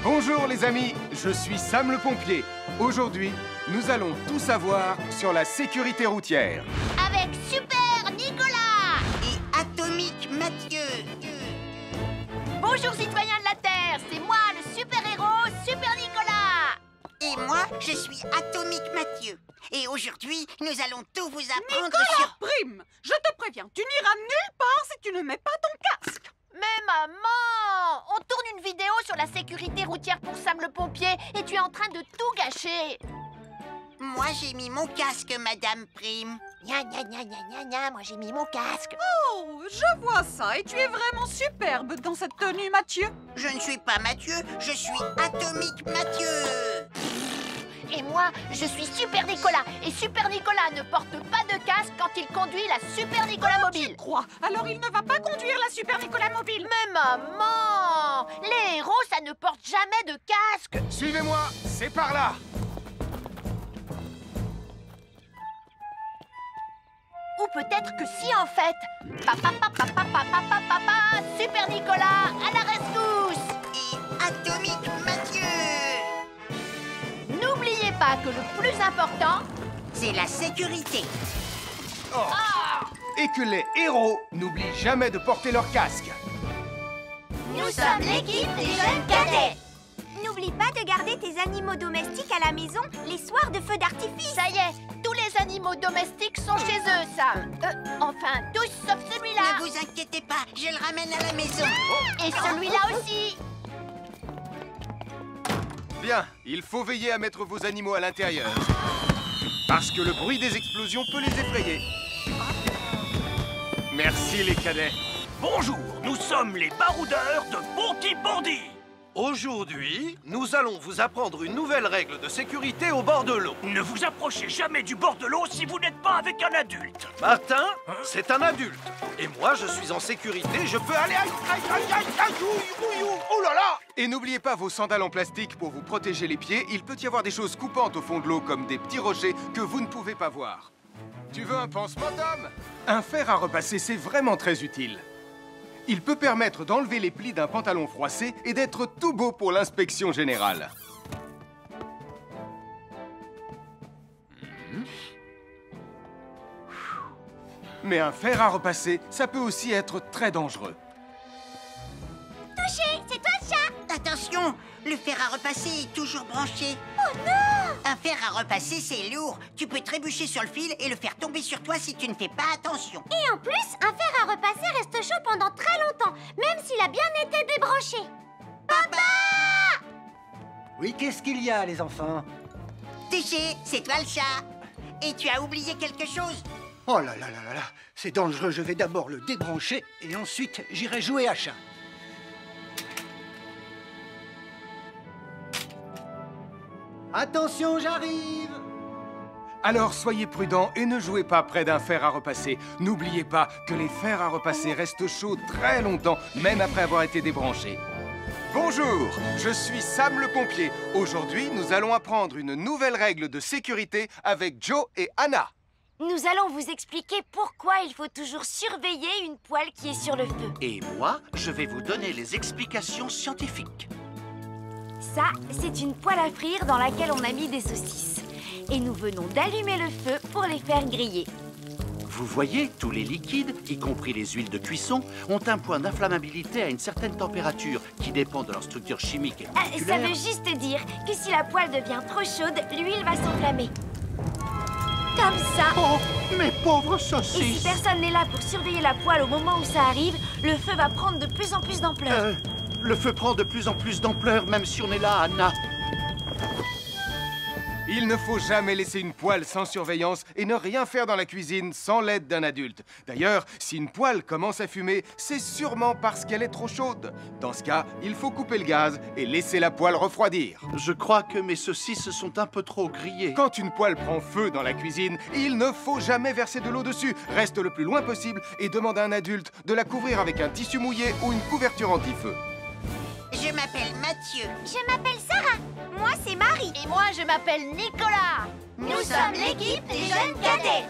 Bonjour les amis, je suis Sam le pompier. Aujourd'hui, nous allons tout savoir sur la sécurité routière. Avec Super Nicolas et Atomique Mathieu. Bonjour citoyens de la Terre, c'est moi le super-héros Super Nicolas. Et moi, je suis Atomique Mathieu. Et aujourd'hui, nous allons tout vous apprendre Nicolas sur... Prime, je te préviens, tu n'iras nulle part si tu ne mets pas ton casque. Mais maman, on tourne une vidéo sur la sécurité routière pour Sam le pompier et tu es en train de tout gâcher. Moi, j'ai mis mon casque, Madame Prime. Gna gna gna gna gna gna, moi j'ai mis mon casque. Oh, je vois ça et tu es vraiment superbe dans cette tenue, Mathieu. Je ne suis pas Mathieu, je suis Atomique Mathieu. Et moi, je suis Super Nicolas. Et Super Nicolas ne porte pas de casque quand il conduit la Super Nicolas Mobile. Crois, alors il ne va pas conduire la Super Nicolas Mobile. Mais maman, les héros, ça ne porte jamais de casque. Suivez-moi, c'est par là. Ou peut-être que si en fait. Papa, papa, papa, papa, papa, Super Nicolas, à la rescousse. Et Atomique Mathieu. N'oubliez pas que le plus important, C'est la sécurité. Oh. Et que les héros n'oublient jamais de porter leur casque. nous sommes l'équipe des jeunes cadets. N'oublie pas de garder tes animaux domestiques à la maison les soirs de feux d'artifice. Ça y est, tous les animaux domestiques sont chez eux, Sam. Enfin, tous sauf celui-là. Ne vous inquiétez pas, je le ramène à la maison. Et celui-là aussi. Bien, il faut veiller à mettre vos animaux à l'intérieur. Parce que le bruit des explosions peut les effrayer. Merci les cadets. Bonjour, nous sommes les baroudeurs de Bondy. Aujourd'hui, nous allons vous apprendre une nouvelle règle de sécurité au bord de l'eau. Ne vous approchez jamais du bord de l'eau si vous n'êtes pas avec un adulte. Martin, c'est un adulte. Et moi, je suis en sécurité, je peux aller... Aïe, aïe, aïe, aïe, aïe, ouïe, ouïe, ouïe. Oh là là! Et n'oubliez pas vos sandales en plastique pour vous protéger les pieds. Il peut y avoir des choses coupantes au fond de l'eau comme des petits rochers que vous ne pouvez pas voir. Tu veux un pansement, Tom? Un fer à repasser, c'est vraiment très utile. Il peut permettre d'enlever les plis d'un pantalon froissé et d'être tout beau pour l'inspection générale. Mais un fer à repasser, ça peut aussi être très dangereux. Touché, c'est toi le chat. Attention, le fer à repasser est toujours branché. Oh non! Un fer à repasser, c'est lourd. Tu peux trébucher sur le fil et le faire tomber sur toi si tu ne fais pas attention. Et en plus, un fer à repasser reste chaud pendant très longtemps, même s'il a bien été débranché. Papa! Oui, qu'est-ce qu'il y a, les enfants? Touché, c'est toi le chat. Et tu as oublié quelque chose? Oh là là là là là, c'est dangereux, je vais d'abord le débrancher et ensuite j'irai jouer à chat. Attention, j'arrive! Alors soyez prudents et ne jouez pas près d'un fer à repasser. N'oubliez pas que les fers à repasser restent chauds très longtemps, même après avoir été débranchés. Bonjour, je suis Sam le pompier. Aujourd'hui, nous allons apprendre une nouvelle règle de sécurité avec Joe et Anna. Nous allons vous expliquer pourquoi il faut toujours surveiller une poêle qui est sur le feu. Et moi, je vais vous donner les explications scientifiques. Ça, c'est une poêle à frire dans laquelle on a mis des saucisses. Et nous venons d'allumer le feu pour les faire griller. Vous voyez, tous les liquides, y compris les huiles de cuisson, ont un point d'inflammabilité à une certaine température qui dépend de leur structure chimique et Ça moléculaire. veut juste dire que si la poêle devient trop chaude, l'huile va s'enflammer. Comme ça. Oh, mes pauvres Et si saucisses! personne n'est là pour surveiller la poêle au moment où ça arrive, le feu va prendre de plus en plus d'ampleur. Le feu prend de plus en plus d'ampleur, même si on est là, Anna. Il ne faut jamais laisser une poêle sans surveillance et ne rien faire dans la cuisine sans l'aide d'un adulte. D'ailleurs, si une poêle commence à fumer, c'est sûrement parce qu'elle est trop chaude. Dans ce cas, il faut couper le gaz et laisser la poêle refroidir. Je crois que mes saucisses sont un peu trop grillées. Quand une poêle prend feu dans la cuisine, il ne faut jamais verser de l'eau dessus. Reste le plus loin possible et demande à un adulte de la couvrir avec un tissu mouillé ou une couverture anti-feu. Je m'appelle Mathieu. Je m'appelle Sarah. Moi, c'est Marie. Et moi, je m'appelle Nicolas. Nous sommes l'équipe des jeunes cadets.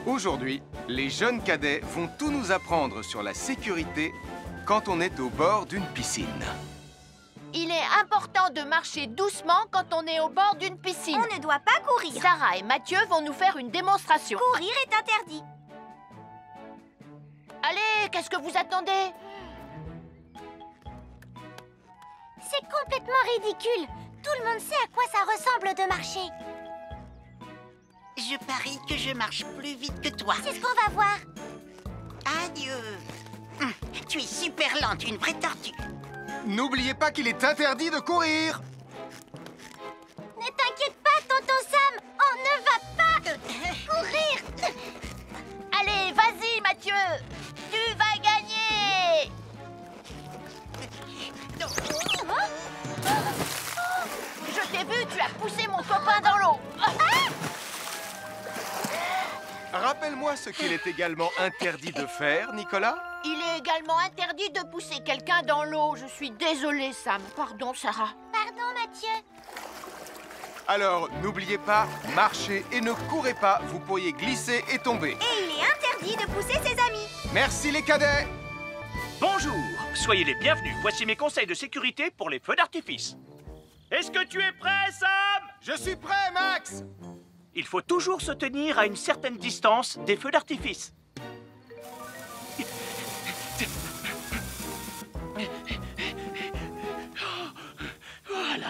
Aujourd'hui, les jeunes cadets vont tout nous apprendre sur la sécurité quand on est au bord d'une piscine. Il est important de marcher doucement quand on est au bord d'une piscine. On ne doit pas courir. Sarah et Mathieu vont nous faire une démonstration. Courir est interdit. Allez, qu'est-ce que vous attendez? C'est complètement ridicule. Tout le monde sait à quoi ça ressemble de marcher. Je parie que je marche plus vite que toi. C'est ce qu'on va voir. Adieu. Tu es super lente, une vraie tortue. N'oubliez pas qu'il est interdit de courir. Ne t'inquiète pas, tonton Sam. On ne va pas courir. Allez, vas-y, Mathieu. Tu vas gagner. Je t'ai vu, tu as poussé mon copain dans l'eau. Rappelle-moi ce qu'il est également interdit de faire, Nicolas. Il est également interdit de pousser quelqu'un dans l'eau. Je suis désolée, Sam. Pardon, Sarah. Pardon, Mathieu. Alors, n'oubliez pas, marchez et ne courez pas. Vous pourriez glisser et tomber. Et il est interdit de pousser ses amis. Merci les cadets. Bonjour, soyez les bienvenus. Voici mes conseils de sécurité pour les feux d'artifice. Est-ce que tu es prêt, Sam? Je suis prêt, Max. Il faut toujours se tenir à une certaine distance des feux d'artifice. Voilà.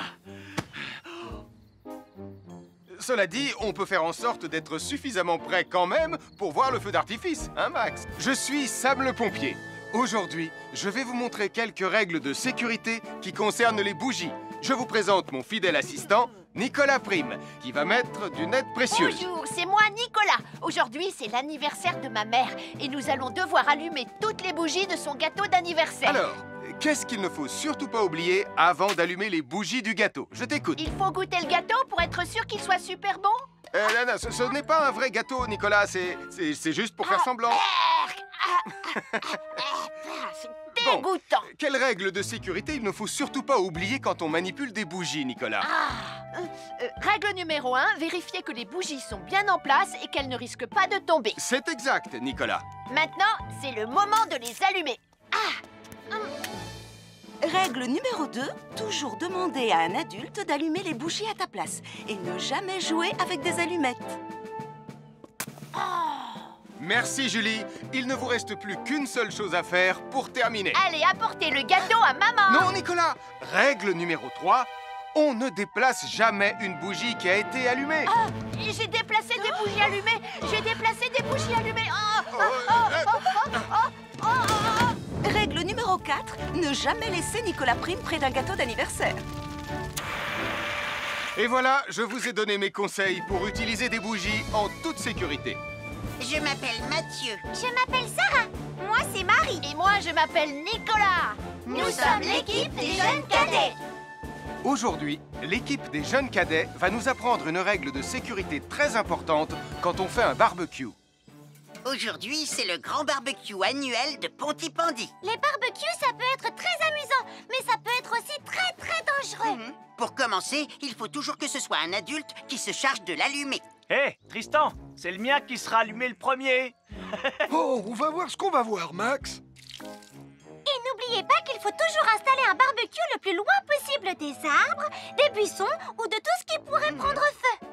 Cela dit, on peut faire en sorte d'être suffisamment prêt quand même pour voir le feu d'artifice, hein, Max? Je suis Sam le pompier. Aujourd'hui, je vais vous montrer quelques règles de sécurité qui concernent les bougies. Je vous présente mon fidèle assistant, Nicolas Prime, qui va mettre d'une aide précieuse. Bonjour, c'est moi, Nicolas. Aujourd'hui, c'est l'anniversaire de ma mère et nous allons devoir allumer toutes les bougies de son gâteau d'anniversaire. Alors, qu'est-ce qu'il ne faut surtout pas oublier avant d'allumer les bougies du gâteau? Je t'écoute. Il faut goûter le gâteau pour être sûr qu'il soit super bon? Non, ce n'est pas un vrai gâteau, Nicolas. C'est juste pour faire semblant. C'est dégoûtant. Quelles règles de sécurité il ne faut surtout pas oublier quand on manipule des bougies, Nicolas? Règle numéro 1, vérifier que les bougies sont bien en place et qu'elles ne risquent pas de tomber. C'est exact, Nicolas. Maintenant, c'est le moment de les allumer. Règle numéro 2, toujours demander à un adulte d'allumer les bougies à ta place et ne jamais jouer avec des allumettes. Merci, Julie. Il ne vous reste plus qu'une seule chose à faire pour terminer. Allez, apportez le gâteau à maman. Non, Nicolas. Règle numéro 3, on ne déplace jamais une bougie qui a été allumée. J'ai déplacé des bougies allumées. J'ai déplacé des bougies allumées. Règle numéro 4, ne jamais laisser Nicolas Prime près d'un gâteau d'anniversaire. Et voilà, je vous ai donné mes conseils pour utiliser des bougies en toute sécurité. Je m'appelle Mathieu. Je m'appelle Sarah. Moi, c'est Marie. Et moi, je m'appelle Nicolas. Nous sommes l'équipe des jeunes cadets. Aujourd'hui, l'équipe des jeunes cadets va nous apprendre une règle de sécurité très importante quand on fait un barbecue. Aujourd'hui, c'est le grand barbecue annuel de Pontypandy. Les barbecues, ça peut être très amusant, mais ça peut être aussi très, très dangereux. Pour commencer, il faut toujours que ce soit un adulte qui se charge de l'allumer. Hé, Tristan, c'est le mien qui sera allumé le premier. Oh, on va voir ce qu'on va voir, Max. Et n'oubliez pas qu'il faut toujours installer un barbecue le plus loin possible des arbres, des buissons ou de tout ce qui pourrait prendre feu.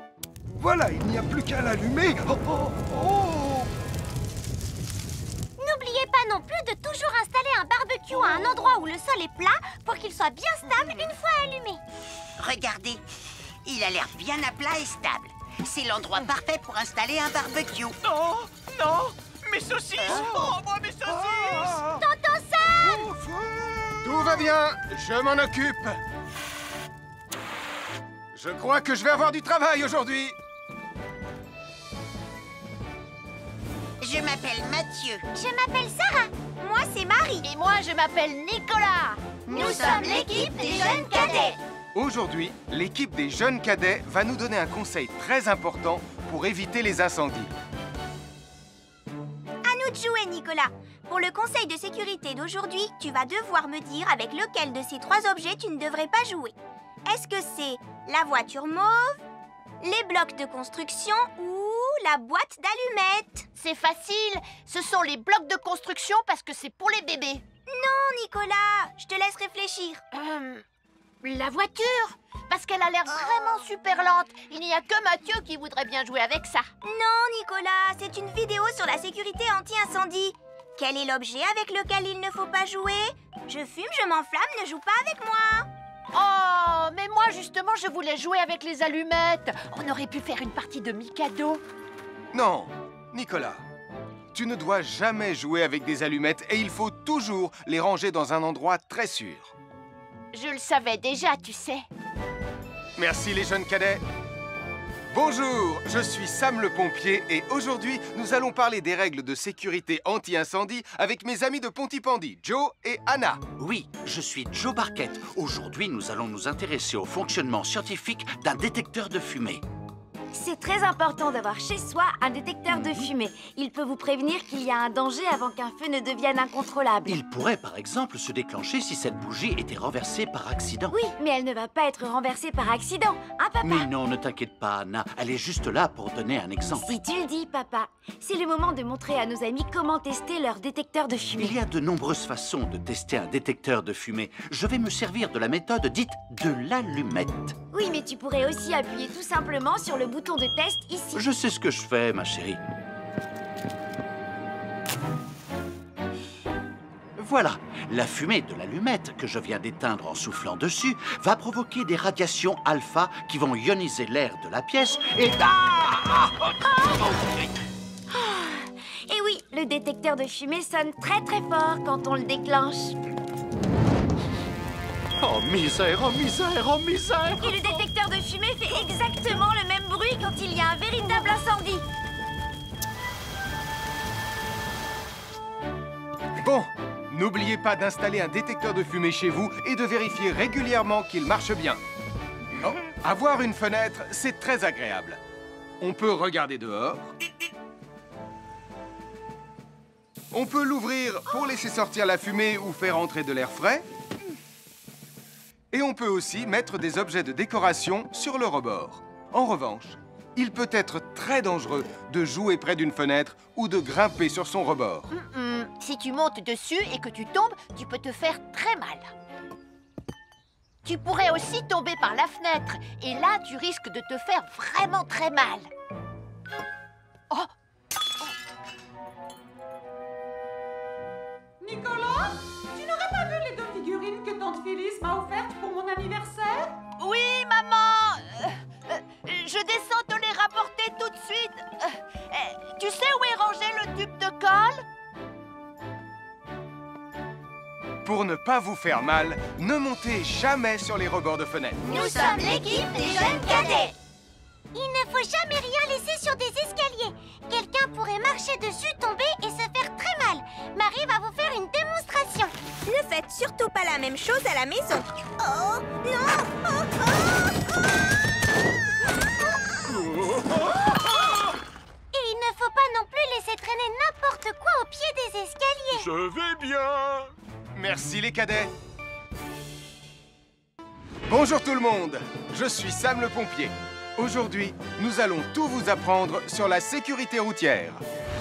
Voilà, il n'y a plus qu'à l'allumer. Oh, oh, oh. N'oubliez pas non plus de toujours installer un barbecue à un endroit où le sol est plat pour qu'il soit bien stable une fois allumé. Regardez, il a l'air bien à plat et stable. C'est l'endroit parfait pour installer un barbecue. Oh, non, mes saucisses. Oh, moi, mes saucisses. Tonton Sam! Tout va bien, je m'en occupe. Je crois que je vais avoir du travail aujourd'hui. Je m'appelle Mathieu. Je m'appelle Sarah. Moi, c'est Marie. Et moi, je m'appelle Nicolas. Nous sommes l'équipe des jeunes cadets. Aujourd'hui, l'équipe des jeunes cadets va nous donner un conseil très important pour éviter les incendies. À nous de jouer, Nicolas. Pour le conseil de sécurité d'aujourd'hui, tu vas devoir me dire avec lequel de ces 3 objets tu ne devrais pas jouer. Est-ce que c'est la voiture mauve, les blocs de construction ou la boîte d'allumettes? C'est facile. Ce sont les blocs de construction parce que c'est pour les bébés. Non, Nicolas, je te laisse réfléchir. La voiture? Parce qu'elle a l'air vraiment super lente. Il n'y a que Mathieu qui voudrait bien jouer avec ça. Non, Nicolas, c'est une vidéo sur la sécurité anti-incendie. Quel est l'objet avec lequel il ne faut pas jouer? Je fume, je m'enflamme, ne joue pas avec moi. Oh, mais moi justement, je voulais jouer avec les allumettes. On aurait pu faire une partie de Mikado. Non, Nicolas. Tu ne dois jamais jouer avec des allumettes et il faut toujours les ranger dans un endroit très sûr. Je le savais déjà, tu sais. Merci les jeunes cadets. Bonjour, je suis Sam le pompier et aujourd'hui, nous allons parler des règles de sécurité anti-incendie avec mes amis de Pontypandy, Joe et Anna. Oui, je suis Joe Barquette. Aujourd'hui, nous allons nous intéresser au fonctionnement scientifique d'un détecteur de fumée. C'est très important d'avoir chez soi un détecteur de fumée. Il peut vous prévenir qu'il y a un danger avant qu'un feu ne devienne incontrôlable. Il pourrait, par exemple, se déclencher si cette bougie était renversée par accident. Oui, mais elle ne va pas être renversée par accident, hein, papa? Mais non, ne t'inquiète pas, Anna. Elle est juste là pour donner un exemple. Si tu le dis, papa. C'est le moment de montrer à nos amis comment tester leur détecteur de fumée. Il y a de nombreuses façons de tester un détecteur de fumée. Je vais me servir de la méthode dite de l'allumette. Oui, mais tu pourrais aussi appuyer tout simplement sur le bouton de test ici. Je sais ce que je fais, ma chérie. Voilà, la fumée de l'allumette que je viens d'éteindre en soufflant dessus va provoquer des radiations alpha qui vont ioniser l'air de la pièce et... Et oui, le détecteur de fumée sonne très très fort quand on le déclenche. Oh misère, oh misère, oh misère! Et le détecteur de fumée fait exactement le même bruit quand il y a un véritable incendie. Bon, n'oubliez pas d'installer un détecteur de fumée chez vous et de vérifier régulièrement qu'il marche bien. Oh, avoir une fenêtre, c'est très agréable. On peut regarder dehors. On peut l'ouvrir pour laisser sortir la fumée ou faire entrer de l'air frais. Et on peut aussi mettre des objets de décoration sur le rebord. En revanche, il peut être très dangereux de jouer près d'une fenêtre ou de grimper sur son rebord. Si tu montes dessus et que tu tombes, tu peux te faire très mal. Tu pourrais aussi tomber par la fenêtre. Et là, tu risques de te faire vraiment très mal. Oh! Nicolas, tu n'aurais pas vu les 2 figurines que tante Phyllis m'a offertes pour mon anniversaire? Oui, maman! Je descends te les rapporter tout de suite. Tu sais où est rangé le tube de colle? Pour ne pas vous faire mal, ne montez jamais sur les rebords de fenêtres. Nous sommes l'équipe des jeunes cadets. Il ne faut jamais rien laisser sur des escaliers. Quelqu'un pourrait marcher dessus, tomber et se faire très mal. Marie va vous faire une démonstration. Ne faites surtout pas la même chose à la maison. Oh, non! Et il ne faut pas non plus laisser traîner n'importe quoi au pied des escaliers. Je vais bien. Merci les cadets. Bonjour tout le monde, je suis Sam le pompier. Aujourd'hui, nous allons tout vous apprendre sur la sécurité routière.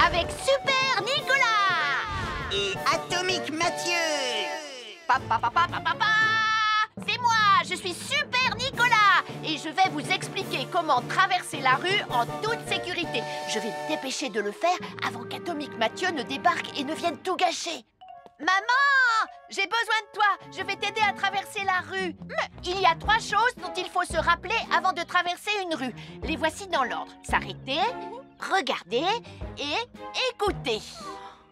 Avec Super Nicolas! Et Atomique Mathieu. C'est moi, je suis Super Nicolas et je vais vous expliquer comment traverser la rue en toute sécurité. Je vais me dépêcher de le faire avant qu'Atomique Mathieu ne débarque et ne vienne tout gâcher. Maman, j'ai besoin de toi. Je vais t'aider à traverser la rue. Il y a 3 choses dont il faut se rappeler avant de traverser une rue. Les voici dans l'ordre. S'arrêter, regarder et écouter.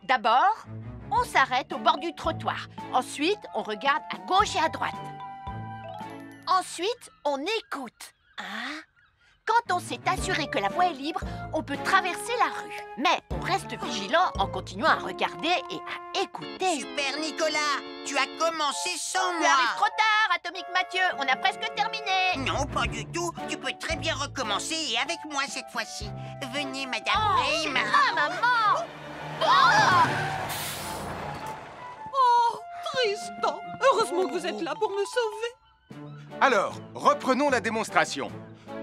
D'abord, on s'arrête au bord du trottoir. Ensuite, on regarde à gauche et à droite. Ensuite, on écoute. Quand on s'est assuré que la voie est libre, on peut traverser la rue. Mais on reste vigilant en continuant à regarder et à écouter. Super Nicolas, tu as commencé sans Tu moi. arrives trop tard, Atomique Mathieu. On a presque terminé. Non, pas du tout. Tu peux très bien recommencer et avec moi cette fois-ci. Venez, madame. Hey, maman. Oh, Tristan! Heureusement que vous êtes là pour me sauver. Alors, reprenons la démonstration.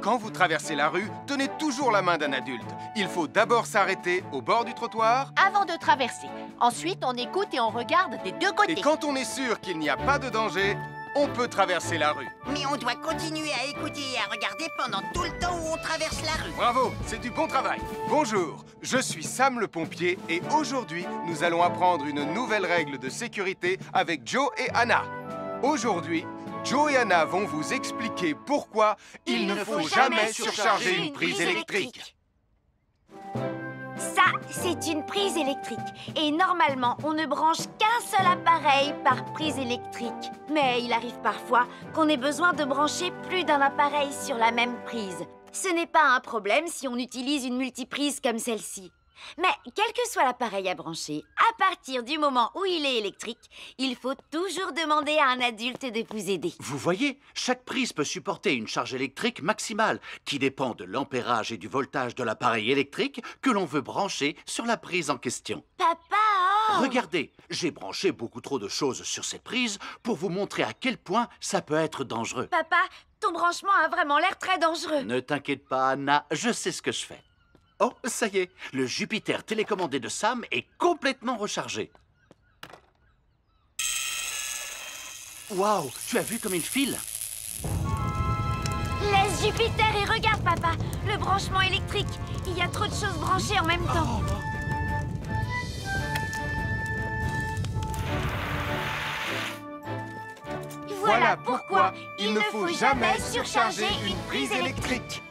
Quand vous traversez la rue, tenez toujours la main d'un adulte. Il faut d'abord s'arrêter au bord du trottoir. Avant de traverser. Ensuite, on écoute et on regarde des 2 côtés. Et quand on est sûr qu'il n'y a pas de danger, on peut traverser la rue. Mais on doit continuer à écouter et à regarder pendant tout le temps où on traverse la rue. Bravo, c'est du bon travail. Bonjour, je suis Sam le pompier et aujourd'hui, nous allons apprendre une nouvelle règle de sécurité avec Joe et Anna. Aujourd'hui, Joe et Anna vont vous expliquer pourquoi il ne faut jamais surcharger une prise électrique. Ça, c'est une prise électrique. Et normalement, on ne branche qu'un seul appareil par prise électrique. Mais il arrive parfois qu'on ait besoin de brancher plus d'un appareil sur la même prise. Ce n'est pas un problème si on utilise une multiprise comme celle-ci. Mais quel que soit l'appareil à brancher, à partir du moment où il est électrique, il faut toujours demander à un adulte de vous aider. Vous voyez, chaque prise peut supporter une charge électrique maximale qui dépend de l'ampérage et du voltage de l'appareil électrique que l'on veut brancher sur la prise en question. Papa! Regardez, j'ai branché beaucoup trop de choses sur cette prise pour vous montrer à quel point ça peut être dangereux. Papa, ton branchement a vraiment l'air très dangereux. Ne t'inquiète pas, Anna, je sais ce que je fais. Oh, ça y est, le Jupiter télécommandé de Sam est complètement rechargé. Waouh, tu as vu comme il file? Laisse Jupiter et regarde, papa. Le branchement électrique. Il y a trop de choses branchées en même temps. Voilà pourquoi il ne faut jamais surcharger une prise électrique.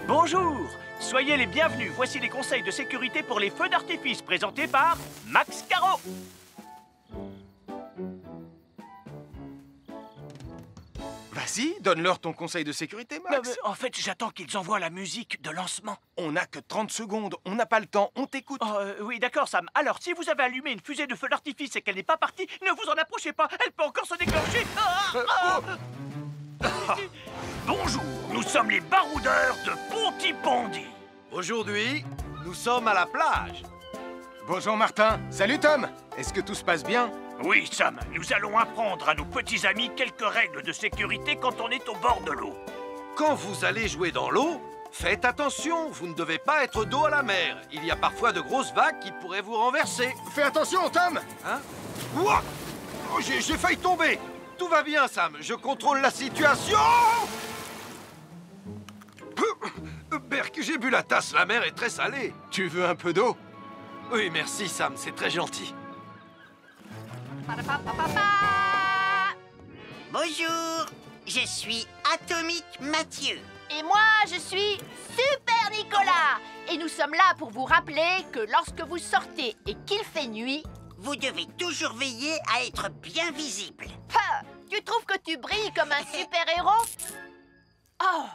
Bonjour, soyez les bienvenus. Voici les conseils de sécurité pour les feux d'artifice présentés par Max Caro. Vas-y, donne-leur ton conseil de sécurité, Max. En fait, j'attends qu'ils envoient la musique de lancement. On n'a que 30 secondes, on n'a pas le temps, on t'écoute. Oui, d'accord, Sam. Alors, si vous avez allumé une fusée de feu d'artifice et qu'elle n'est pas partie, ne vous en approchez pas. Elle peut encore se déclencher. Bonjour, nous sommes les baroudeurs de Pontypandy. Aujourd'hui, nous sommes à la plage. Bonjour Martin. Salut Tom. Est-ce que tout se passe bien? Oui, Sam, nous allons apprendre à nos petits amis quelques règles de sécurité quand on est au bord de l'eau. Quand vous allez jouer dans l'eau, faites attention, vous ne devez pas être dos à la mer. Il y a parfois de grosses vagues qui pourraient vous renverser. Fais attention, Tom. Hein? Ouah! Oh, j'ai failli tomber. Tout va bien, Sam, je contrôle la situation. Berk, j'ai bu la tasse, la mer est très salée. Tu veux un peu d'eau? Oui, merci, Sam, c'est très gentil. Bonjour, je suis Atomique Mathieu. Et moi, je suis Super Nicolas. Et nous sommes là pour vous rappeler que lorsque vous sortez et qu'il fait nuit, vous devez toujours veiller à être bien visible. Tu trouves que tu brilles comme un super-héros? Oh!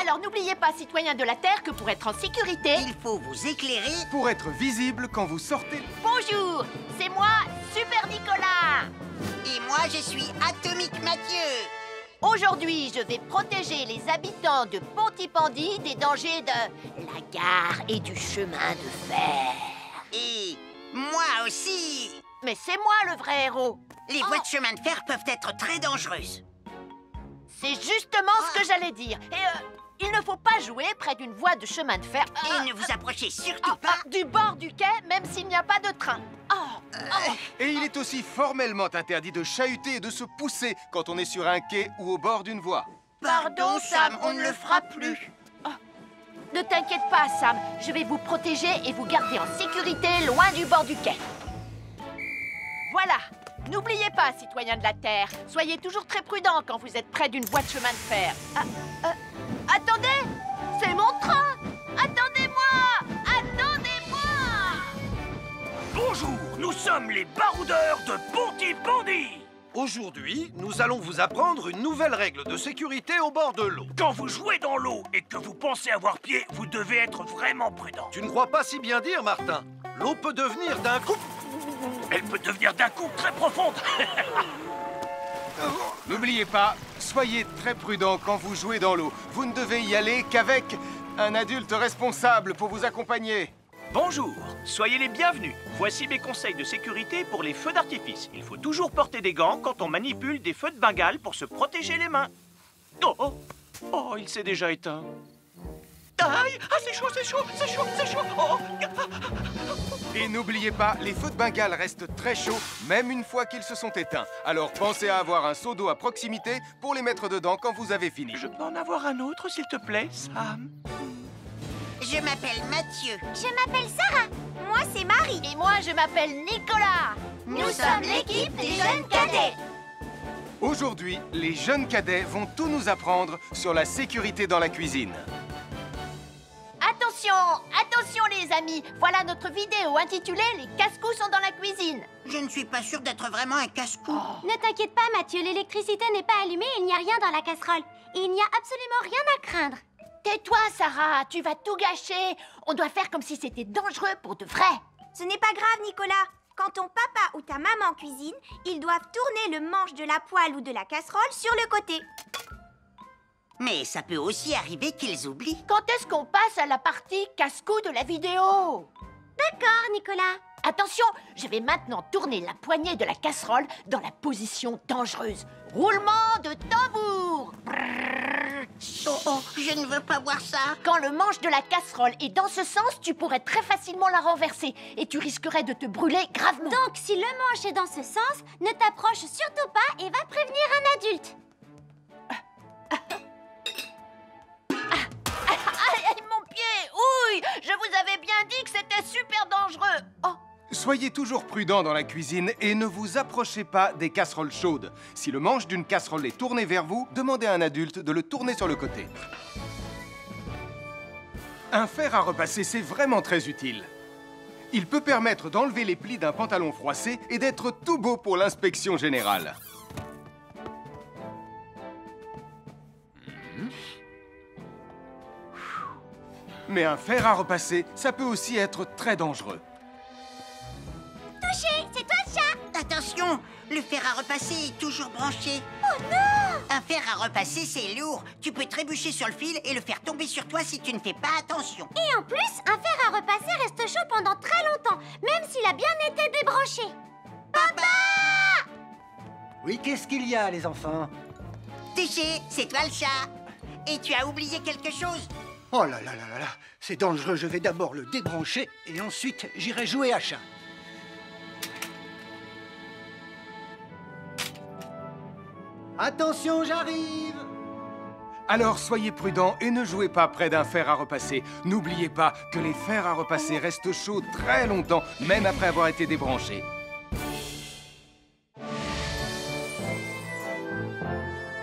Alors n'oubliez pas, citoyens de la Terre, que pour être en sécurité... il faut vous éclairer... pour être visible quand vous sortez... Bonjour, c'est moi, Super Nicolas. Et moi, je suis Atomique Mathieu. Aujourd'hui, je vais protéger les habitants de Pontypandy des dangers de la gare et du chemin de fer. Et moi aussi. Mais c'est moi le vrai héros. Les voies de chemin de fer peuvent être très dangereuses. C'est justement ce que j'allais dire. Et il ne faut pas jouer près d'une voie de chemin de fer. Et ne vous approchez surtout pas du bord du quai, même s'il n'y a pas de train. Et il est aussi formellement interdit de chahuter et de se pousser quand on est sur un quai ou au bord d'une voie. Pardon, Sam, on ne le fera plus. Ne t'inquiète pas, Sam. Je vais vous protéger et vous garder en sécurité loin du bord du quai. Voilà. N'oubliez pas, citoyens de la Terre, soyez toujours très prudents quand vous êtes près d'une voie de chemin de fer. Attendez! C'est mon train! Attendez-moi! Attendez-moi! Bonjour, nous sommes les baroudeurs de Pontypandy. Aujourd'hui, nous allons vous apprendre une nouvelle règle de sécurité au bord de l'eau. Quand vous jouez dans l'eau et que vous pensez avoir pied, vous devez être vraiment prudent. Tu ne crois pas si bien dire, Martin. L'eau peut devenir d'un coup... Elle peut devenir d'un coup très profonde. N'oubliez pas, soyez très prudent quand vous jouez dans l'eau. Vous ne devez y aller qu'avec un adulte responsable pour vous accompagner. Bonjour, soyez les bienvenus. Voici mes conseils de sécurité pour les feux d'artifice. Il faut toujours porter des gants quand on manipule des feux de Bengale pour se protéger les mains. Oh, il s'est déjà éteint. Aïe! Ah, c'est chaud, c'est chaud, c'est chaud, c'est chaud! Oh. Et n'oubliez pas, les feux de Bengale restent très chauds, même une fois qu'ils se sont éteints. Alors pensez à avoir un seau d'eau à proximité pour les mettre dedans quand vous avez fini. Je peux en avoir un autre, s'il te plaît, Sam? Je m'appelle Mathieu. Je m'appelle Sarah. Moi, c'est Marie. Et moi, je m'appelle Nicolas. Nous sommes l'équipe des jeunes cadets. Aujourd'hui, les jeunes cadets vont tout nous apprendre sur la sécurité dans la cuisine. Attention, attention les amis. Voilà notre vidéo intitulée « Les casse-cou sont dans la cuisine ». Je ne suis pas sûre d'être vraiment un casse-cou. Ne t'inquiète pas, Mathieu, l'électricité n'est pas allumée et il n'y a rien dans la casserole. Et il n'y a absolument rien à craindre. Tais-toi, Sarah, tu vas tout gâcher. On doit faire comme si c'était dangereux pour de vrai. Ce n'est pas grave, Nicolas. Quand ton papa ou ta maman cuisine, ils doivent tourner le manche de la poêle ou de la casserole sur le côté. Mais ça peut aussi arriver qu'ils oublient. Quand est-ce qu'on passe à la partie casse-cou de la vidéo? D'accord, Nicolas. Attention, je vais maintenant tourner la poignée de la casserole dans la position dangereuse. Roulement de tambour. Oh, je ne veux pas voir ça. Quand le manche de la casserole est dans ce sens, tu pourrais très facilement la renverser et tu risquerais de te brûler gravement. Donc, si le manche est dans ce sens, ne t'approche surtout pas et va prévenir un adulte. Aïe, mon pied! Ouille! Je vous avais bien dit que c'était super dangereux. Oh! Soyez toujours prudents dans la cuisine et ne vous approchez pas des casseroles chaudes. Si le manche d'une casserole est tourné vers vous, demandez à un adulte de le tourner sur le côté. Un fer à repasser, c'est vraiment très utile. Il peut permettre d'enlever les plis d'un pantalon froissé et d'être tout beau pour l'inspection générale. Mais un fer à repasser, ça peut aussi être très dangereux. Touché, c'est toi le chat. Attention, le fer à repasser est toujours branché. Oh non! Un fer à repasser, c'est lourd. Tu peux trébucher sur le fil et le faire tomber sur toi si tu ne fais pas attention. Et en plus, un fer à repasser reste chaud pendant très longtemps, même s'il a bien été débranché. Papa! Oui, qu'est-ce qu'il y a, les enfants? Touché, c'est toi le chat. Et tu as oublié quelque chose? Oh là là là là là, c'est dangereux, je vais d'abord le débrancher et ensuite j'irai jouer à chat. Attention, j'arrive! Alors soyez prudents et ne jouez pas près d'un fer à repasser. N'oubliez pas que les fers à repasser restent chauds très longtemps, même après avoir été débranchés.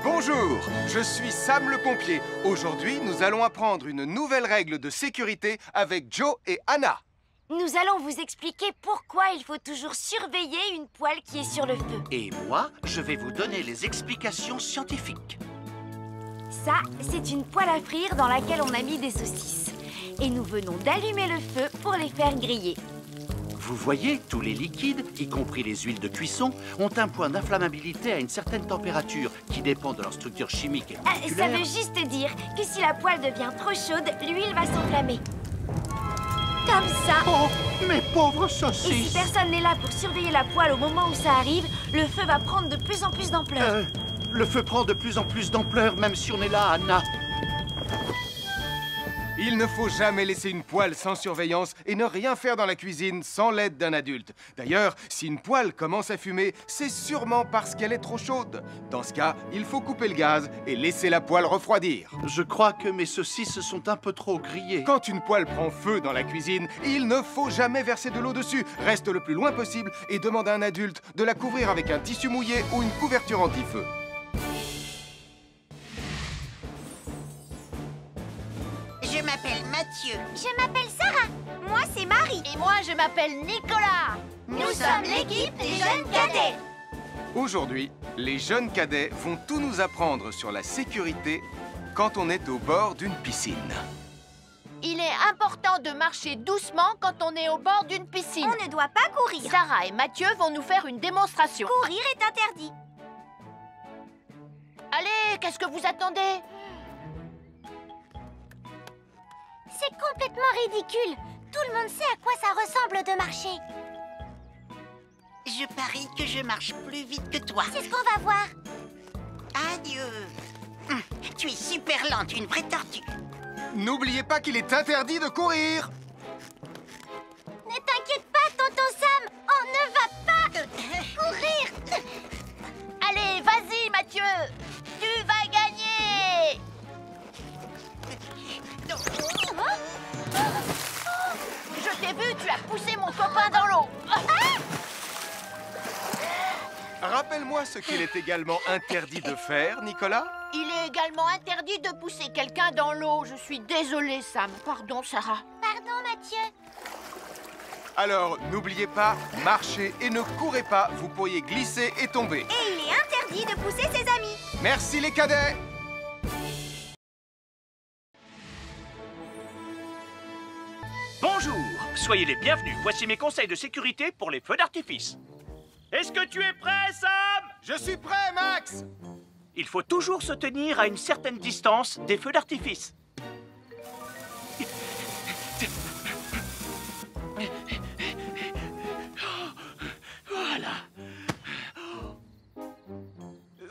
Bonjour, je suis Sam le pompier. Aujourd'hui, nous allons apprendre une nouvelle règle de sécurité avec Joe et Anna. Nous allons vous expliquer pourquoi il faut toujours surveiller une poêle qui est sur le feu. Et moi, je vais vous donner les explications scientifiques. Ça, c'est une poêle à frire dans laquelle on a mis des saucisses. Et nous venons d'allumer le feu pour les faire griller. Vous voyez, tous les liquides, y compris les huiles de cuisson, ont un point d'inflammabilité à une certaine température qui dépend de leur structure chimique et Ça moléculaire. veut juste dire que si la poêle devient trop chaude, l'huile va s'enflammer. Comme ça. Oh, mes pauvres Et si saucisses! personne n'est là pour surveiller la poêle au moment où ça arrive, le feu va prendre de plus en plus d'ampleur. Le feu prend de plus en plus d'ampleur, même si on est là, Anna. Il ne faut jamais laisser une poêle sans surveillance et ne rien faire dans la cuisine sans l'aide d'un adulte. D'ailleurs, si une poêle commence à fumer, c'est sûrement parce qu'elle est trop chaude. Dans ce cas, il faut couper le gaz et laisser la poêle refroidir. Je crois que mes saucisses sont un peu trop grillées. Quand une poêle prend feu dans la cuisine, il ne faut jamais verser de l'eau dessus. Reste le plus loin possible et demande à un adulte de la couvrir avec un tissu mouillé ou une couverture anti-feu. Je m'appelle Mathieu. Je m'appelle Sarah. Moi, c'est Marie. Et moi, je m'appelle Nicolas. Nous sommes l'équipe des jeunes cadets. Aujourd'hui, les jeunes cadets vont tout nous apprendre sur la sécurité quand on est au bord d'une piscine. Il est important de marcher doucement quand on est au bord d'une piscine. On ne doit pas courir. Sarah et Mathieu vont nous faire une démonstration. Courir est interdit. Allez, qu'est-ce que vous attendez? C'est complètement ridicule. Tout le monde sait à quoi ça ressemble de marcher. Je parie que je marche plus vite que toi. C'est ce qu'on va voir. Adieu. Tu es super lente, une vraie tortue. N'oubliez pas qu'il est interdit de courir. Ne t'inquiète pas, tonton Sam, on ne va pas courir. Allez, vas-y, Mathieu. Tu vas gagner. Je t'ai vu, tu as poussé mon copain dans l'eau. Rappelle-moi ce qu'il est également interdit de faire, Nicolas. Il est également interdit de pousser quelqu'un dans l'eau. Je suis désolée, Sam. Pardon, Sarah. Pardon, Mathieu. Alors, n'oubliez pas, marchez et ne courez pas. Vous pourriez glisser et tomber. Et il est interdit de pousser ses amis. Merci les cadets. Bonjour, soyez les bienvenus. Voici mes conseils de sécurité pour les feux d'artifice. Est-ce que tu es prêt, Sam? Je suis prêt, Max. Il faut toujours se tenir à une certaine distance des feux d'artifice. Voilà.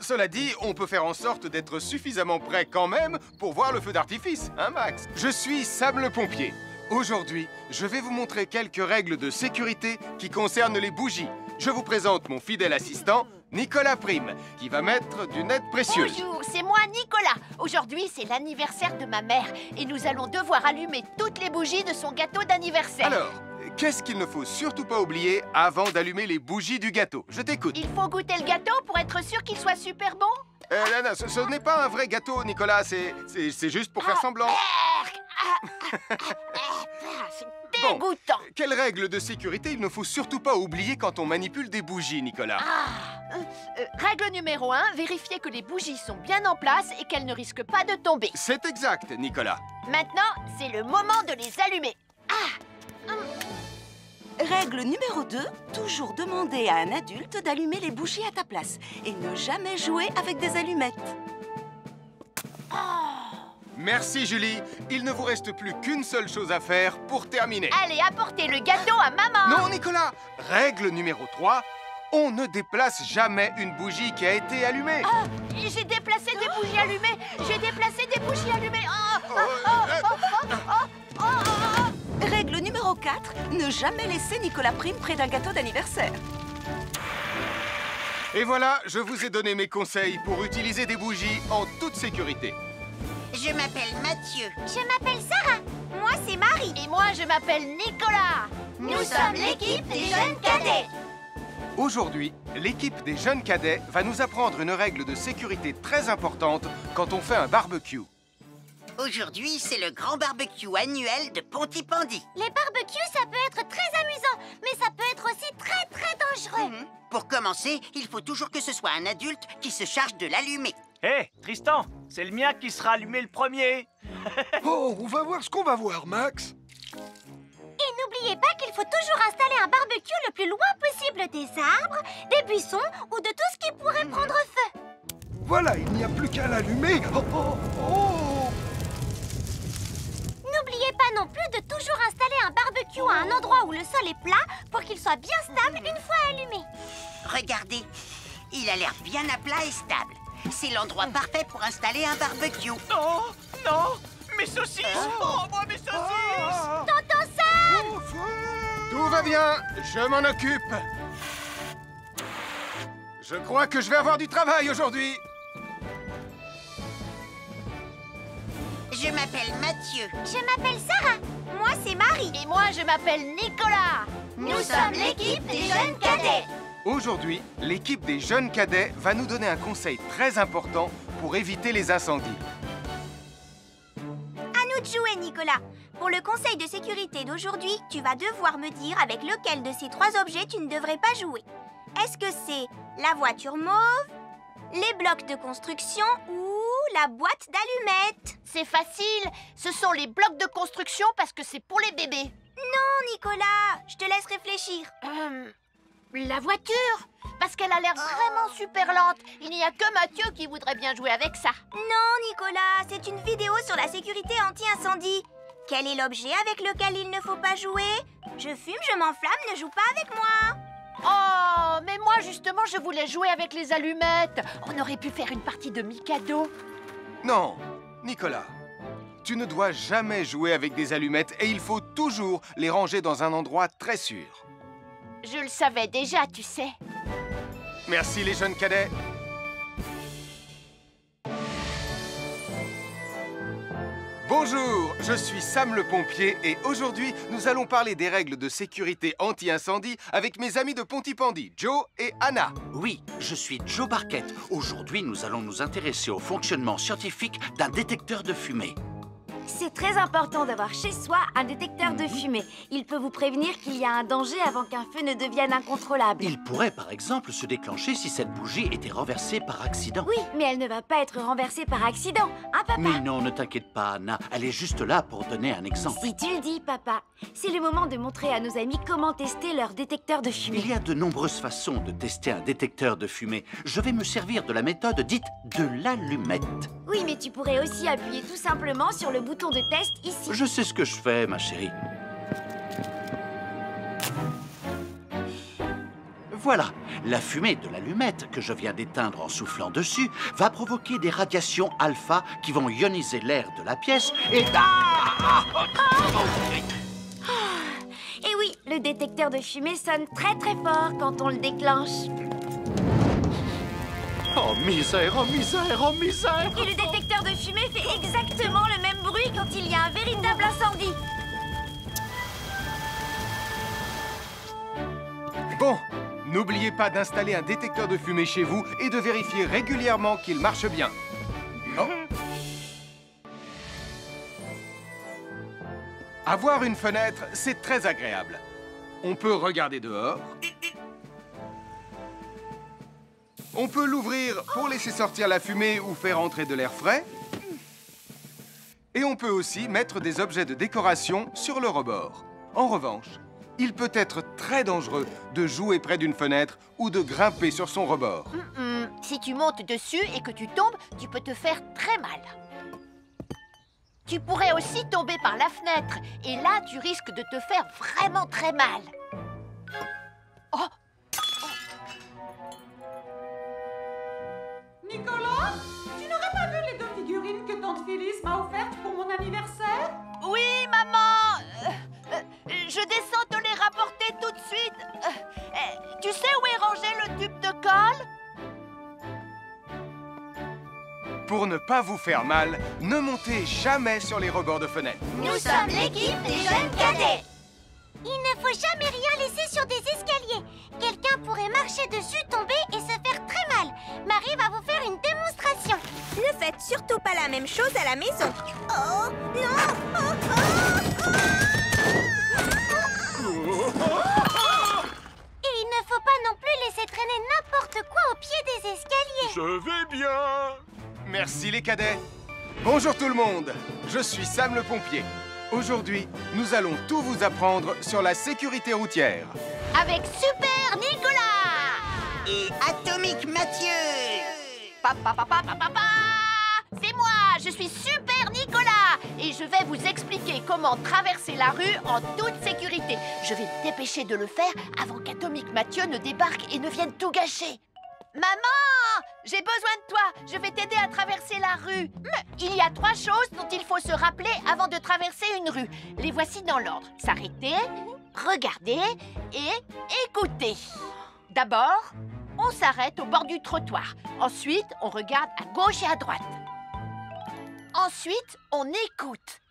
Cela dit, on peut faire en sorte d'être suffisamment prêt quand même pour voir le feu d'artifice, hein, Max? Je suis Sam le pompier. Aujourd'hui, je vais vous montrer quelques règles de sécurité qui concernent les bougies. Je vous présente mon fidèle assistant, Nicolas Prime, qui va mettre d'une aide précieuse. Bonjour, c'est moi, Nicolas. Aujourd'hui, c'est l'anniversaire de ma mère et nous allons devoir allumer toutes les bougies de son gâteau d'anniversaire. Alors, qu'est-ce qu'il ne faut surtout pas oublier avant d'allumer les bougies du gâteau? Je t'écoute. Il faut goûter le gâteau pour être sûr qu'il soit super bon. Non, ce n'est pas un vrai gâteau, Nicolas. C'est juste pour faire semblant. C'est dégoûtant. Quelles règles de sécurité il ne faut surtout pas oublier quand on manipule des bougies, Nicolas? Règle numéro 1, vérifier que les bougies sont bien en place et qu'elles ne risquent pas de tomber. C'est exact, Nicolas. Maintenant, c'est le moment de les allumer. Règle numéro 2, toujours demander à un adulte d'allumer les bougies à ta place et ne jamais jouer avec des allumettes. Merci, Julie. Il ne vous reste plus qu'une seule chose à faire pour terminer. Allez, apportez le gâteau à maman. Non, Nicolas. Règle numéro 3, on ne déplace jamais une bougie qui a été allumée. J'ai déplacé des bougies allumées. J'ai déplacé des bougies allumées. Règle numéro 4, ne jamais laisser Nicolas Prime près d'un gâteau d'anniversaire. Et voilà, je vous ai donné mes conseils pour utiliser des bougies en toute sécurité. Je m'appelle Mathieu. Je m'appelle Sarah. Moi, c'est Marie. Et moi, je m'appelle Nicolas. Nous sommes l'équipe des jeunes cadets. Aujourd'hui, l'équipe des jeunes cadets va nous apprendre une règle de sécurité très importante quand on fait un barbecue. Aujourd'hui, c'est le grand barbecue annuel de Pontypandy. Les barbecues, ça peut être très amusant, mais ça peut être aussi très, très dangereux. Pour commencer, il faut toujours que ce soit un adulte qui se charge de l'allumer. Hé, Tristan, c'est le mien qui sera allumé le premier. Oh, on va voir ce qu'on va voir, Max. Et n'oubliez pas qu'il faut toujours installer un barbecue le plus loin possible des arbres, des buissons ou de tout ce qui pourrait prendre feu. Voilà, il n'y a plus qu'à l'allumer. Oh, oh, oh. N'oubliez pas non plus de toujours installer un barbecue à un endroit où le sol est plat pour qu'il soit bien stable une fois allumé. Regardez, il a l'air bien à plat et stable. C'est l'endroit parfait pour installer un barbecue. Non, non, mes saucisses. Oh, moi, mes saucisses. Tonton Sam! Tout va bien, je m'en occupe. Je crois que je vais avoir du travail aujourd'hui. Je m'appelle Mathieu. Je m'appelle Sarah. Moi, c'est Marie. Et moi, je m'appelle Nicolas. Nous sommes l'équipe des jeunes cadets. Aujourd'hui, l'équipe des jeunes cadets va nous donner un conseil très important pour éviter les incendies. À nous de jouer, Nicolas. Pour le conseil de sécurité d'aujourd'hui, tu vas devoir me dire avec lequel de ces 3 objets tu ne devrais pas jouer. Est-ce que c'est la voiture mauve, les blocs de construction ou la boîte d'allumettes? C'est facile. Ce sont les blocs de construction parce que c'est pour les bébés. Non, Nicolas. Je te laisse réfléchir. La voiture, parce qu'elle a l'air vraiment super lente. Il n'y a que Mathieu qui voudrait bien jouer avec ça. Non, Nicolas, c'est une vidéo sur la sécurité anti-incendie. Quel est l'objet avec lequel il ne faut pas jouer? Je fume, je m'enflamme, ne joue pas avec moi. Oh, mais moi justement, je voulais jouer avec les allumettes. On aurait pu faire une partie de Mikado. Non, Nicolas, tu ne dois jamais jouer avec des allumettes et il faut toujours les ranger dans un endroit très sûr. Je le savais déjà, tu sais. Merci les jeunes cadets. Bonjour, je suis Sam le pompier et aujourd'hui, nous allons parler des règles de sécurité anti-incendie avec mes amis de Pontypandy, Joe et Anna. Oui, je suis Joe Barquette. Aujourd'hui, nous allons nous intéresser au fonctionnement scientifique d'un détecteur de fumée. C'est très important d'avoir chez soi un détecteur de fumée. Il peut vous prévenir qu'il y a un danger avant qu'un feu ne devienne incontrôlable. Il pourrait, par exemple, se déclencher si cette bougie était renversée par accident. Oui, mais elle ne va pas être renversée par accident, hein, papa? Mais non, ne t'inquiète pas, Anna. Elle est juste là pour donner un exemple. Si tu le dis, papa. C'est le moment de montrer à nos amis comment tester leur détecteur de fumée. Il y a de nombreuses façons de tester un détecteur de fumée. Je vais me servir de la méthode dite de l'allumette. Oui, mais tu pourrais aussi appuyer tout simplement sur le bouton de test ici. Je sais ce que je fais, ma chérie. Voilà, la fumée de l'allumette que je viens d'éteindre en soufflant dessus va provoquer des radiations alpha qui vont ioniser l'air de la pièce et... Et oui, le détecteur de fumée sonne très très fort quand on le déclenche. Oh misère, oh misère, oh misère! Et le détecteur de fumée fait exactement le même bruit quand il y a un véritable incendie. Bon, n'oubliez pas d'installer un détecteur de fumée chez vous et de vérifier régulièrement qu'il marche bien. Oh. Avoir une fenêtre, c'est très agréable. On peut regarder dehors. On peut l'ouvrir pour laisser sortir la fumée ou faire entrer de l'air frais. Et on peut aussi mettre des objets de décoration sur le rebord. En revanche, il peut être très dangereux de jouer près d'une fenêtre ou de grimper sur son rebord. Si tu montes dessus et que tu tombes, tu peux te faire très mal. Tu pourrais aussi tomber par la fenêtre et là, tu risques de te faire vraiment très mal. Oh! Nicolas, tu n'aurais pas vu les 2 figurines que tante Phyllis m'a offertes pour mon anniversaire? Oui, maman! Je descends te les rapporter tout de suite. Tu sais où est rangé le tube de colle? Pour ne pas vous faire mal, ne montez jamais sur les rebords de fenêtres. Nous sommes l'équipe des jeunes cadets. Il ne faut jamais rien laisser sur des escaliers. Quelqu'un pourrait marcher dessus, tomber et se faire très mal. Marie va vous faire une démonstration. Ne faites surtout pas la même chose à la maison. Oh, non! Et il ne faut pas non plus laisser traîner n'importe quoi au pied des escaliers. Je vais bien. Merci les cadets. Bonjour tout le monde, je suis Sam le pompier. Aujourd'hui, nous allons tout vous apprendre sur la sécurité routière. Avec Super Nicolas! Et Atomique Mathieu! C'est moi, je suis Super Nicolas et je vais vous expliquer comment traverser la rue en toute sécurité. Je vais me dépêcher de le faire avant qu'Atomique Mathieu ne débarque et ne vienne tout gâcher. Maman, j'ai besoin de toi. Je vais t'aider à traverser la rue. Il y a 3 choses dont il faut se rappeler avant de traverser une rue. Les voici dans l'ordre. S'arrêter, regarder et écouter. D'abord, on s'arrête au bord du trottoir. Ensuite, on regarde à gauche et à droite. Ensuite, on écoute.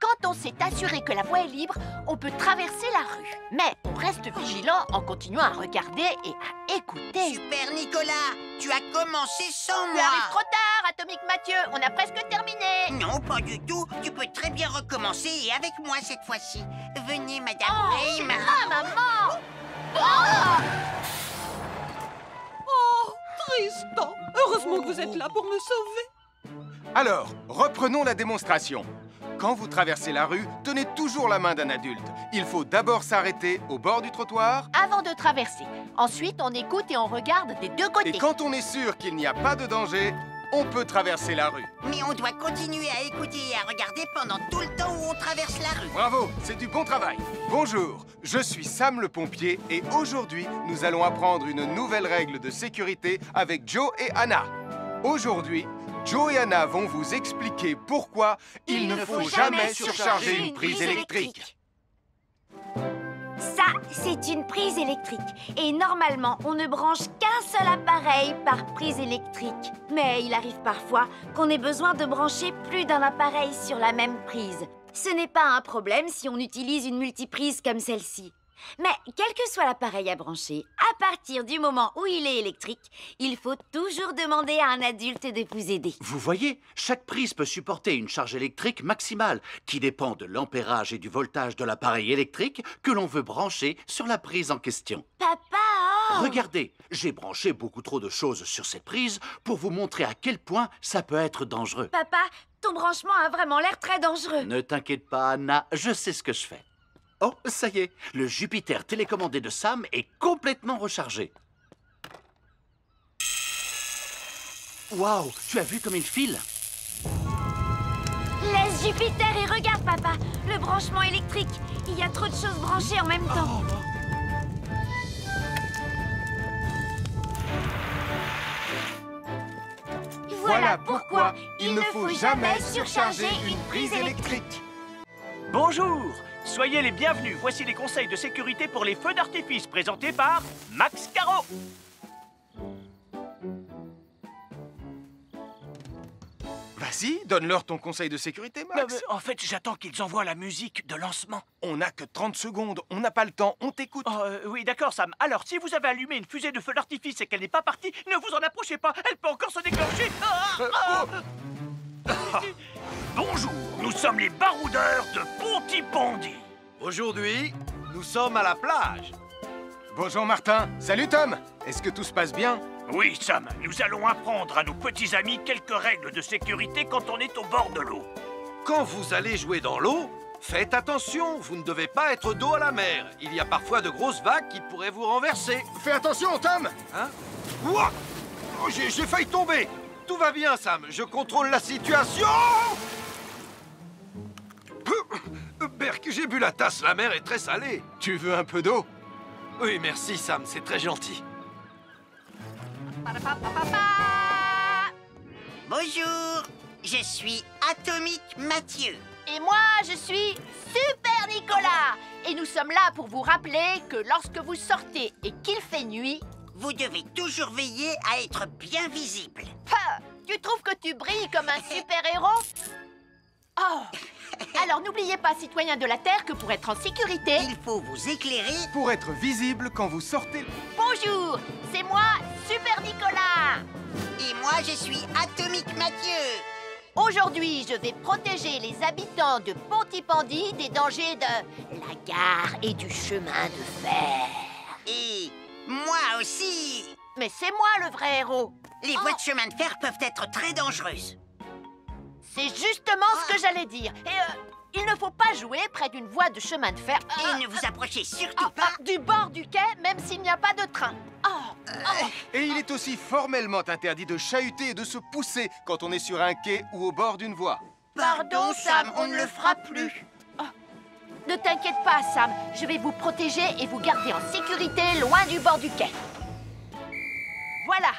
Quand on s'est assuré que la voie est libre, on peut traverser la rue. Mais on reste vigilant en continuant à regarder et à écouter. Super Nicolas, tu as commencé sans Tu moi. arrives trop tard, Atomique Mathieu. On a presque terminé. Non, pas du tout. Tu peux très bien recommencer et avec moi cette fois-ci. Venez, Madame Raymond. Maman! Oh, Tristan! Heureusement que vous êtes là pour me sauver. Alors, reprenons la démonstration. Quand vous traversez la rue, tenez toujours la main d'un adulte. Il faut d'abord s'arrêter au bord du trottoir. Avant de traverser. Ensuite, on écoute et on regarde des 2 côtés. Et quand on est sûr qu'il n'y a pas de danger, on peut traverser la rue. Mais on doit continuer à écouter et à regarder pendant tout le temps où on traverse la rue. Bravo, c'est du bon travail. Bonjour, je suis Sam le pompier et aujourd'hui, nous allons apprendre une nouvelle règle de sécurité avec Joe et Anna. Aujourd'hui, Joe et Anna vont vous expliquer pourquoi il ne faut jamais surcharger une prise électrique. Ça, c'est une prise électrique. Et normalement, on ne branche qu'un seul appareil par prise électrique. Mais il arrive parfois qu'on ait besoin de brancher plus d'un appareil sur la même prise. Ce n'est pas un problème si on utilise une multiprise comme celle-ci. Mais quel que soit l'appareil à brancher, à partir du moment où il est électrique, il faut toujours demander à un adulte de vous aider. Vous voyez, chaque prise peut supporter une charge électrique maximale qui dépend de l'ampérage et du voltage de l'appareil électrique que l'on veut brancher sur la prise en question. Papa! Regardez, j'ai branché beaucoup trop de choses sur cette prise pour vous montrer à quel point ça peut être dangereux. Papa, ton branchement a vraiment l'air très dangereux. Ne t'inquiète pas, Anna, je sais ce que je fais. Oh, ça y est, le Jupiter télécommandé de Sam est complètement rechargé. Waouh, tu as vu comme il file? Laisse Jupiter et regarde, papa. Le branchement électrique. Il y a trop de choses branchées en même temps. Voilà pourquoi il ne faut jamais surcharger une prise électrique. Bonjour, soyez les bienvenus. Voici les conseils de sécurité pour les feux d'artifice présentés par Max Caro. Vas-y, donne-leur ton conseil de sécurité, Max. En fait, j'attends qu'ils envoient la musique de lancement. On n'a que 30 secondes, on n'a pas le temps, on t'écoute. Oui, d'accord, Sam. Alors, si vous avez allumé une fusée de feu d'artifice et qu'elle n'est pas partie, ne vous en approchez pas, elle peut encore se déclencher. Bonjour, nous sommes les baroudeurs de Pontypandy. Aujourd'hui, nous sommes à la plage. Bonjour Martin. Salut Tom. Est-ce que tout se passe bien? Oui, Sam, nous allons apprendre à nos petits amis quelques règles de sécurité quand on est au bord de l'eau. Quand vous allez jouer dans l'eau, faites attention, vous ne devez pas être dos à la mer. Il y a parfois de grosses vagues qui pourraient vous renverser. Fais attention, Tom. Hein? Ouah! Oh, j'ai failli tomber. Tout va bien, Sam, je contrôle la situation. Berk, j'ai bu la tasse, la mer est très salée. Tu veux un peu d'eau? Oui, merci, Sam, c'est très gentil. Bonjour, je suis Atomique Mathieu. Et moi, je suis Super Nicolas. Et nous sommes là pour vous rappeler que lorsque vous sortez et qu'il fait nuit, vous devez toujours veiller à être bien visible. Tu trouves que tu brilles comme un super-héros? Oh! Alors n'oubliez pas, citoyens de la Terre, que pour être en sécurité... il faut vous éclairer... pour être visible quand vous sortez... Bonjour, c'est moi, Super Nicolas. Et moi, je suis Atomique Mathieu. Aujourd'hui, je vais protéger les habitants de Pontypandy des dangers de la gare et du chemin de fer. Et moi aussi. Mais c'est moi le vrai héros. Les voies de chemin de fer peuvent être très dangereuses. C'est justement ce que j'allais dire. Et il ne faut pas jouer près d'une voie de chemin de fer. Et ne vous approchez surtout pas du bord du quai, même s'il n'y a pas de train. Et il est aussi formellement interdit de chahuter et de se pousser quand on est sur un quai ou au bord d'une voie. Pardon, Sam, on ne le fera plus. Ne t'inquiète pas, Sam. Je vais vous protéger et vous garder en sécurité loin du bord du quai. Voilà.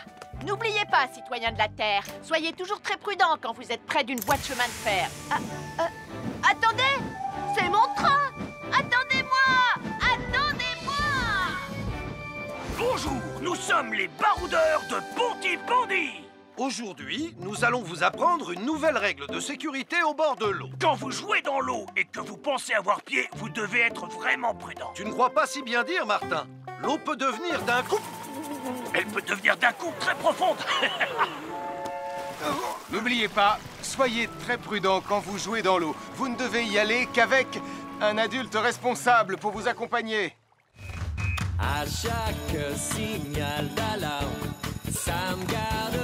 N'oubliez pas, citoyens de la Terre, soyez toujours très prudents quand vous êtes près d'une voie de chemin de fer. Attendez! C'est mon train! Attendez-moi! Attendez-moi! Bonjour, nous sommes les baroudeurs de Pontypandy. Aujourd'hui, nous allons vous apprendre une nouvelle règle de sécurité au bord de l'eau. Quand vous jouez dans l'eau et que vous pensez avoir pied, vous devez être vraiment prudent. Tu ne crois pas si bien dire, Martin? L'eau peut devenir d'un coup... Elle peut devenir d'un coup très profonde. N'oubliez pas, soyez très prudents quand vous jouez dans l'eau. Vous ne devez y aller qu'avec un adulte responsable pour vous accompagner. À chaque signal d'alarme, Sam garde